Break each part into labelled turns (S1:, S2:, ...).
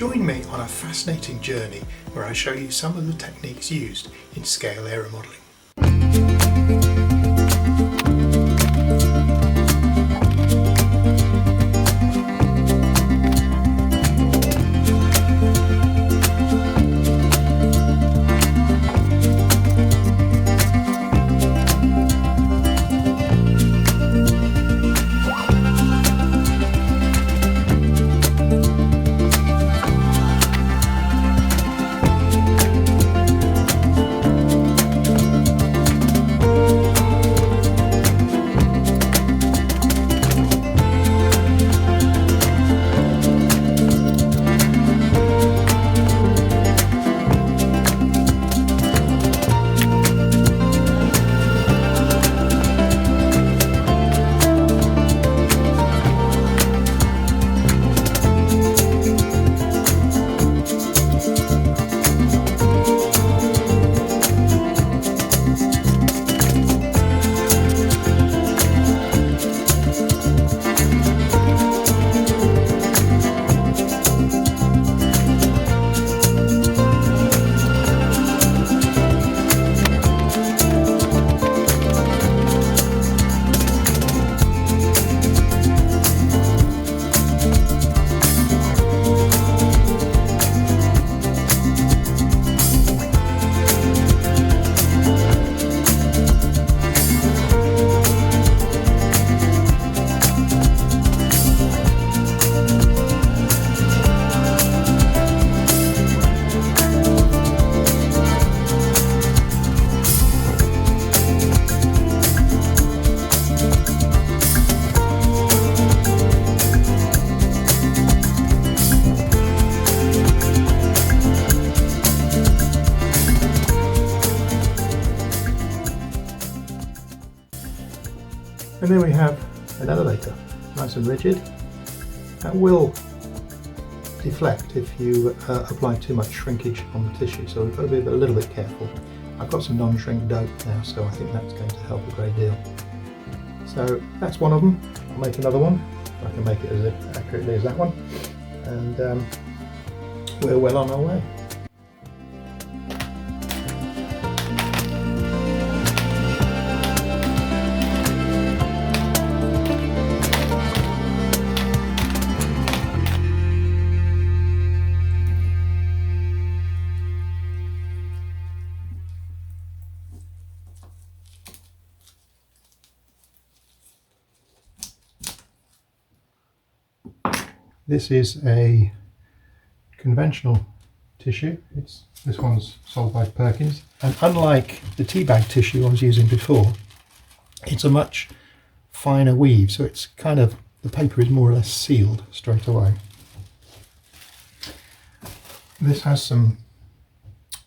S1: Join me on a fascinating journey where I show you some of the techniques used in scale aeromodelling. And then we have an elevator, nice and rigid. That will deflect if you apply too much shrinkage on the tissue, so we've got to be a little bit careful. I've got some non-shrink dope now, so I think that's going to help a great deal. So that's one of them. I'll make another one. I can make it as accurately as that one. And we're well on our way. This is a conventional tissue. This one's sold by Perkins, and unlike the tea bag tissue I was using before, it's a much finer weave, so it's kind of, the paper is more or less sealed straight away. This has some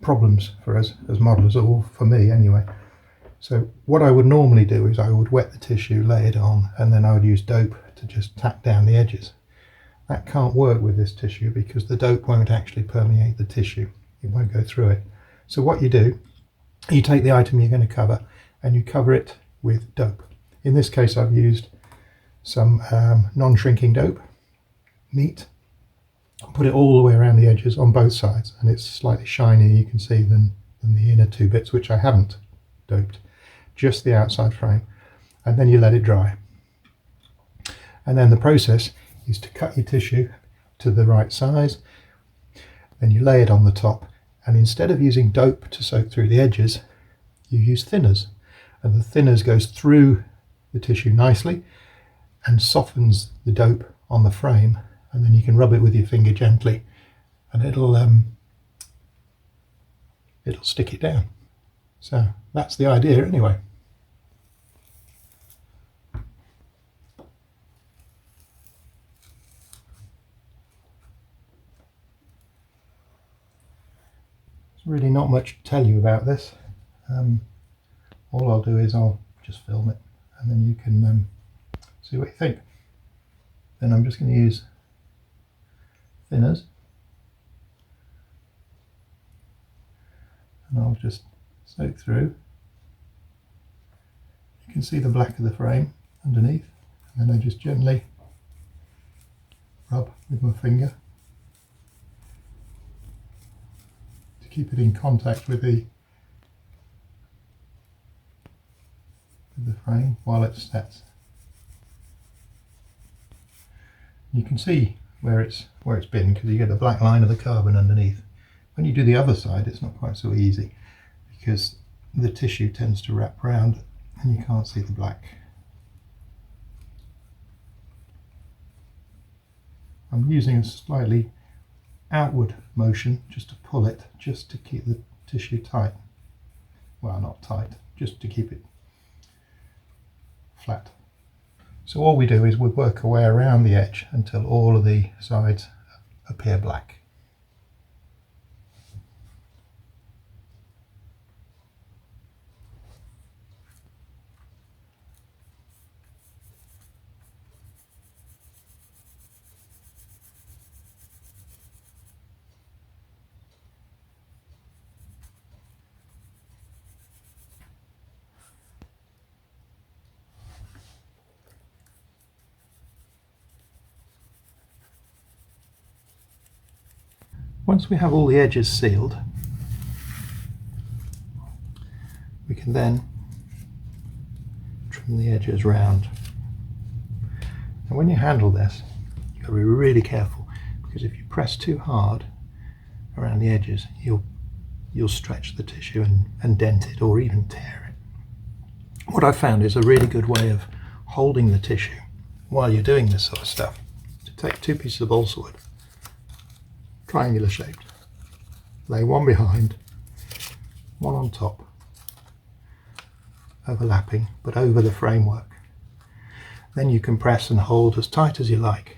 S1: problems for us as modelers, or for me anyway. So what I would normally do is I would wet the tissue, lay it on, and then I would use dope to just tack down the edges. That can't work with this tissue because the dope won't actually permeate the tissue. It won't go through it. So what you do, you take the item you're going to cover and you cover it with dope. In this case I've used some non-shrinking dope, neat. Put it all the way around the edges on both sides, and it's slightly shinier, you can see, than the inner two bits, which I haven't doped. Just the outside frame. And then you let it dry. And then the process is to cut your tissue to the right size, then you lay it on the top, and instead of using dope to soak through the edges, you use thinners, and the thinners goes through the tissue nicely and softens the dope on the frame, and then you can rub it with your finger gently and it'll stick it down. So that's the idea anyway. There's really not much to tell you about this. All I'll do is I'll just film it and then you can see what you think. Then I'm just going to use thinners and I'll just soak through. You can see the black of the frame underneath, and then I just gently rub with my finger keep it in contact with the frame while it sets. You can see where it's been because you get the black line of the carbon underneath. When you do the other side, it's not quite so easy because the tissue tends to wrap around and you can't see the black. I'm using a slightly outward motion just to pull it, just to keep the tissue tight. Well, not tight, just to keep it flat. So all we do is we work our way around the edge until all of the sides appear black. Once we have all the edges sealed, we can then trim the edges round. And when you handle this, you've got to be really careful because if you press too hard around the edges, you'll stretch the tissue and dent it or even tear it. What I've found is a really good way of holding the tissue while you're doing this sort of stuff to take 2 pieces of balsa wood, triangular shaped, lay one behind, one on top, overlapping but over the framework. Then you can press and hold as tight as you like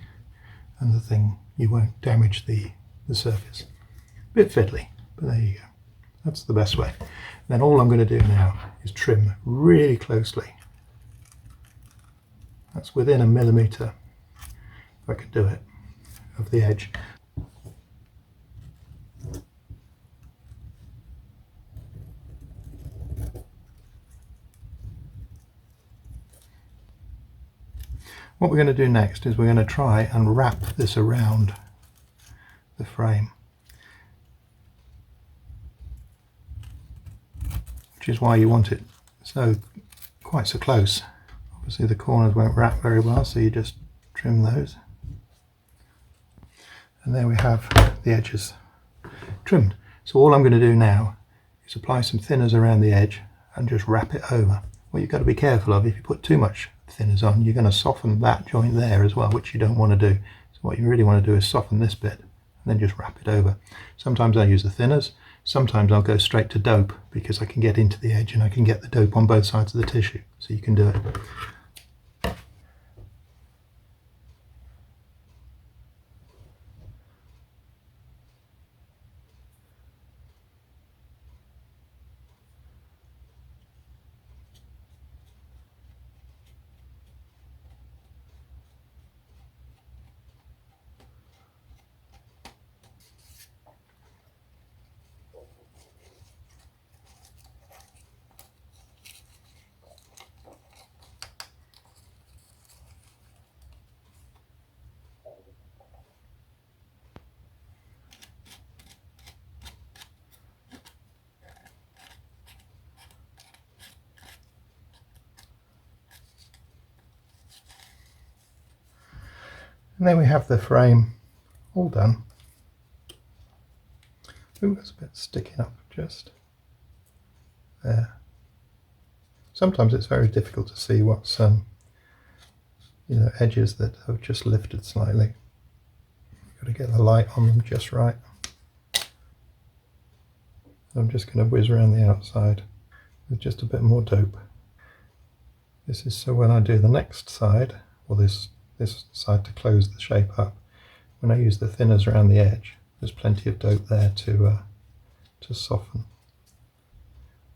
S1: and the thing, you won't damage the surface. Bit fiddly, but there you go. That's the best way. Then all I'm going to do now is trim really closely. That's within 1 millimetre, if I can do it, of the edge. What we're going to do next is we're going to try and wrap this around the frame, which is why you want it quite so close. Obviously the corners won't wrap very well, so you just trim those. And there we have the edges trimmed. So all I'm going to do now is apply some thinners around the edge and just wrap it over. What you've got to be careful of, if you put too much thinners on, you're going to soften that joint there as well, which you don't want to do. So what you really want to do is soften this bit and then just wrap it over. Sometimes I use the thinners, sometimes I'll go straight to dope because I can get into the edge and I can get the dope on both sides of the tissue, so you can do it. And then we have the frame all done. Ooh, that's a bit sticking up just there. Sometimes it's very difficult to see what's edges that have just lifted slightly. You've got to get the light on them just right. I'm just going to whiz around the outside with just a bit more dope. This is so when I do the next side, or this side to close the shape up, when I use the thinners around the edge, there's plenty of dope there to soften.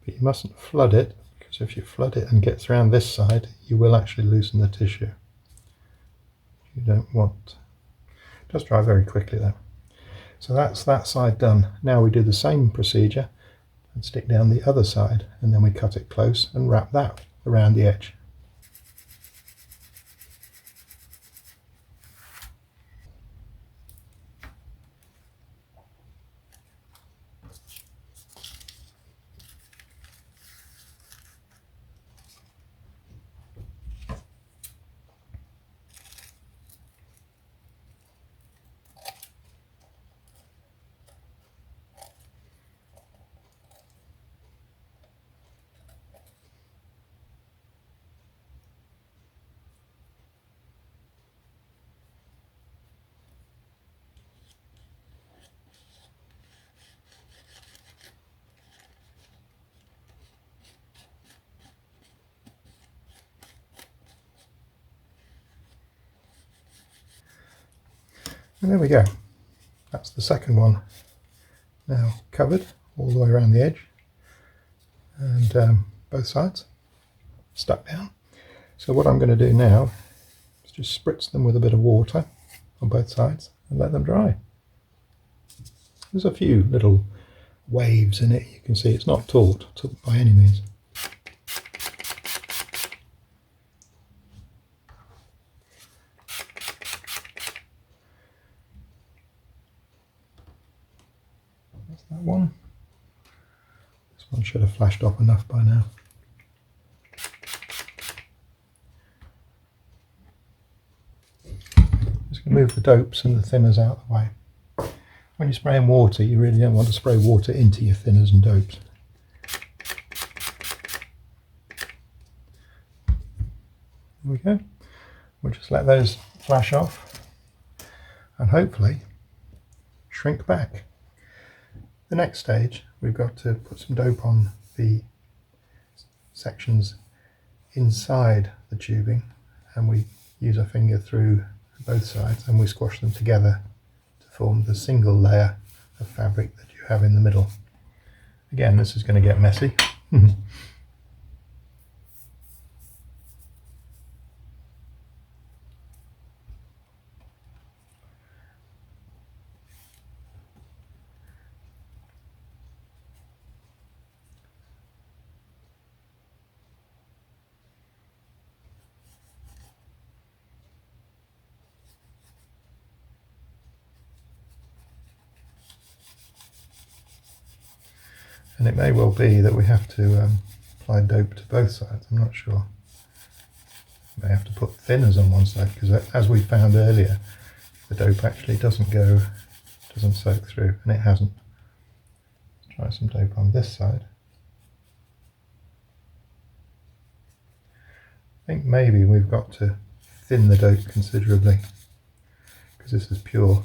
S1: But you mustn't flood it, because if you flood it and gets around this side, you will actually loosen the tissue. You don't want. Just dry very quickly though. So that's that side done. Now we do the same procedure and stick down the other side, and then we cut it close and wrap that around the edge. And there we go. That's the second one now covered all the way around the edge and both sides stuck down. So what I'm going to do now is just spritz them with a bit of water on both sides and let them dry. There's a few little waves in it, you can see it's not taut by any means. That's that one. This one should have flashed off enough by now. Just going to move the dopes and the thinners out of the way. When you're spraying water, you really don't want to spray water into your thinners and dopes. There we go. We'll just let those flash off and hopefully shrink back. The next stage, we've got to put some dope on the sections inside the tubing, and we use our finger through both sides and we squash them together to form the single layer of fabric that you have in the middle. Again, this is going to get messy. And it may well be that we have to apply dope to both sides, I'm not sure. May have to put thinners on one side, because as we found earlier, the dope actually doesn't soak through, and it hasn't. Let's try some dope on this side. I think maybe we've got to thin the dope considerably, because this is pure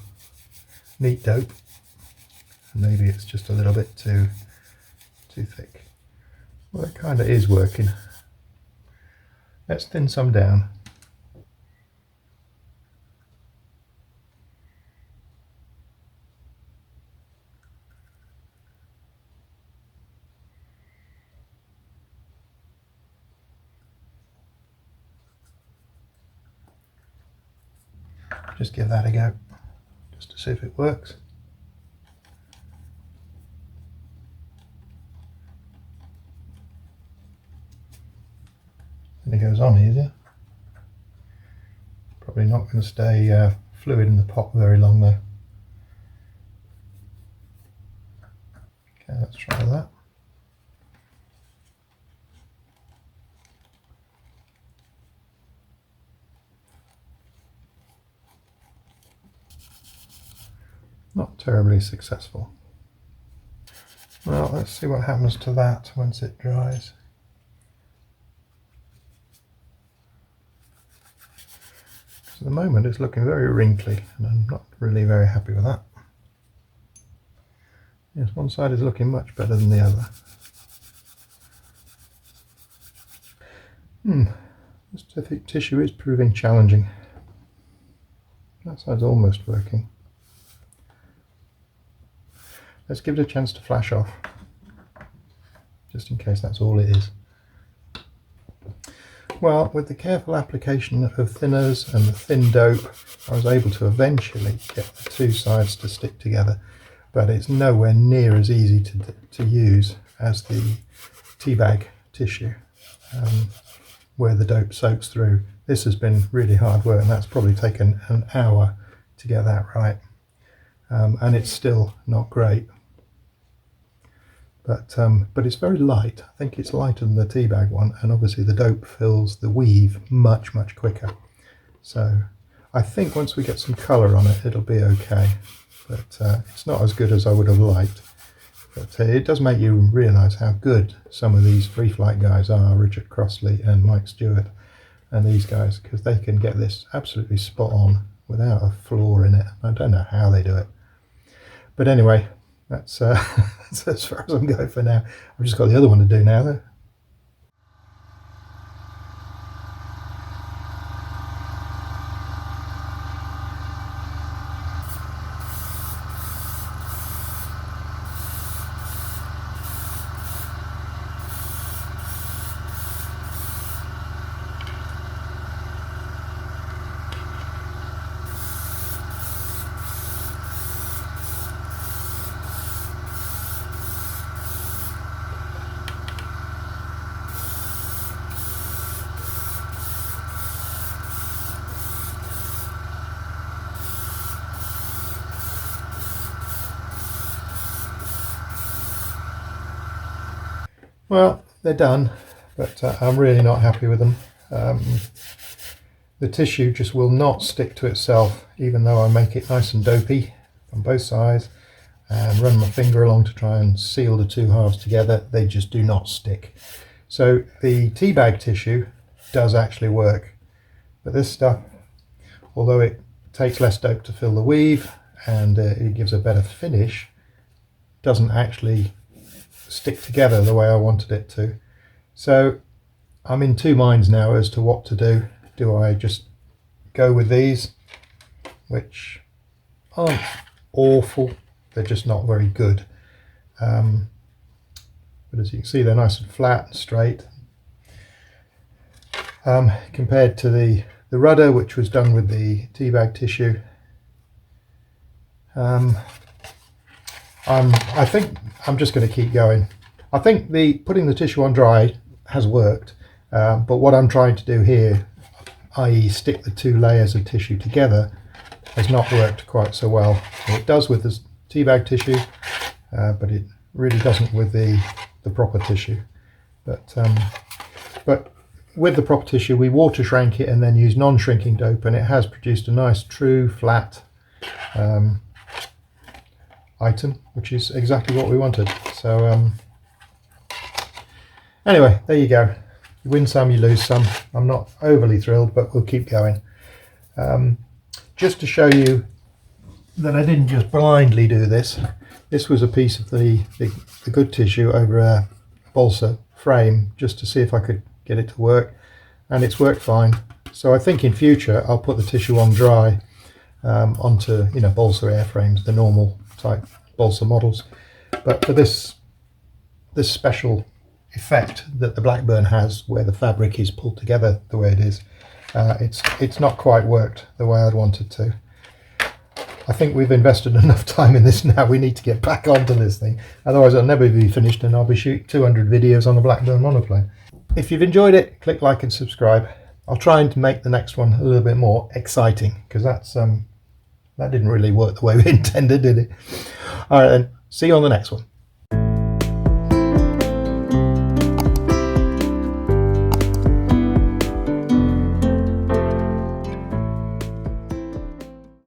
S1: neat dope, and maybe it's just a little bit too thick. Well, it kind of is working. Let's thin some down. Just give that a go, just to see if it works. And it goes on easier. Probably not going to stay fluid in the pot very long though. Okay, let's try that. Not terribly successful. Well, let's see what happens to that once it dries. At the moment it's looking very wrinkly and I'm not really very happy with that. Yes, one side is looking much better than the other. This tissue is proving challenging. That side's almost working. Let's give it a chance to flash off, just in case that's all it is. Well, with the careful application of thinners and the thin dope, I was able to eventually get the two sides to stick together, but it's nowhere near as easy to use as the tea bag tissue, where the dope soaks through. This has been really hard work, and that's probably taken an hour to get that right, and it's still not great. But it's very light. I think it's lighter than the tea bag one, and obviously the dope fills the weave much quicker. So I think once we get some colour on it, it'll be okay. But it's not as good as I would have liked. But it does make you realise how good some of these free flight guys are, Richard Crossley and Mike Stewart, and these guys, because they can get this absolutely spot on without a flaw in it. I don't know how they do it. But anyway, that's, that's as far as I'm going for now. I've just got the other one to do now though. Well, they're done, but I'm really not happy with them. The tissue just will not stick to itself, even though I make it nice and dopey on both sides and run my finger along to try and seal the two halves together. They just do not stick. So the tea bag tissue does actually work, but this stuff, although it takes less dope to fill the weave and it gives a better finish, doesn't actually stick together the way I wanted it to. So I'm in two minds now as to what to do. Do I just go with these, which aren't awful, they're just not very good. But as you can see, they're nice and flat and straight. Compared to the rudder, which was done with the tea bag tissue. I think I'm just going to keep going. I think putting the tissue on dry has worked, but what I'm trying to do here, i.e. stick the two layers of tissue together, has not worked quite so well. It does with the tea bag tissue, but it really doesn't with the proper tissue. But with the proper tissue, we water shrank it and then use non-shrinking dope, and it has produced a nice true flat item, which is exactly what we wanted. So anyway, there you go. You win some, you lose some. I'm not overly thrilled, but we'll keep going. Just to show you that I didn't just blindly do this, this was a piece of the good tissue over a balsa frame, just to see if I could get it to work, and it's worked fine. So I think in future I'll put the tissue on dry onto balsa airframes, the normal type balsa models. But for this special effect that the Blackburn has, where the fabric is pulled together the way it is, it's not quite worked the way I'd wanted to. I think we've invested enough time in this now. We need to get back onto this thing, otherwise I'll never be finished and I'll be shooting 200 videos on the Blackburn monoplane. If you've enjoyed it, click like and subscribe. I'll try and make the next one a little bit more exciting, because that didn't really work the way we intended, did it? All right then, see you on the next one.